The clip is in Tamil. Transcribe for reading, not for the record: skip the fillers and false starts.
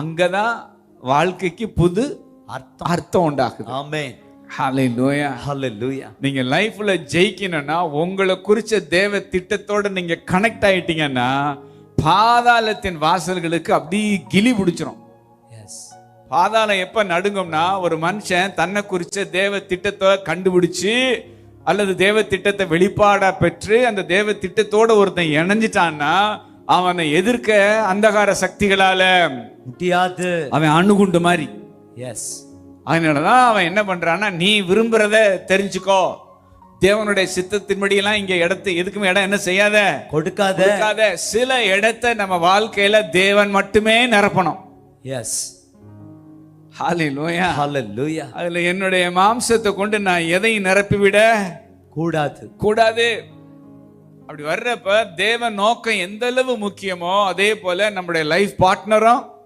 அங்கதான் வாழ்க்கைக்கு புது அர்த்தம் உண்டாகுது. ஆமென். ஹல்லேலூயா. ஹல்லேலூயா. நீங்க லைஃப்ல ஜெயிக்கணும்னா உங்களை குறிச்ச தேவ திட்டத்தோட நீங்க கனெக்ட் ஆயிட்டீங்கன்னா பாதாளத்தின் வாசல்களுக்கு அப்படி கிளி பிடிச்சிரும். எஸ். பாதாளம் எப்ப நடுங்கும்னா ஒரு மனுஷன் தன்னை குறிச்ச தேவ திட்டத்தை கண்டுபிடிச்சு அல்லது தேவ திட்டத்தை வெளிப்பாடா பெற்று அந்த தேவ திட்டத்தோட ஒருத்தன் இணைஞ்சிட்டான்னா அவனை எதிர்க்க அந்தகார சக்திகளால முடியாது. அவன் அணுகுண்டு மாதிரி. எஸ். அதனாலதான் அவன் என்ன பண்றான்னா, நீ விரும்புறத தெரிஞ்சுக்கோ, தேவனுடைய சித்தத்தின்படி எல்லாம் இங்க எதுக்குமே இடம் என்ன செய்யாத, கொடுக்காத. சில இடத்தை நம்ம வாழ்க்கையில தேவன் மட்டுமே நிரப்பணும். எஸ். ஹல்லேலூயா. ஹல்லேலூயா. அதுல என்னுடைய மாம்சத்தை கொண்டு நான் எதையும் நிரப்பிவிட கூடாது. அப்படி வர்றப்ப தேவ நோக்கம் எந்த அளவு முக்கியமோ அதே போல நம்முடைய லைஃப் பார்ட்னரும்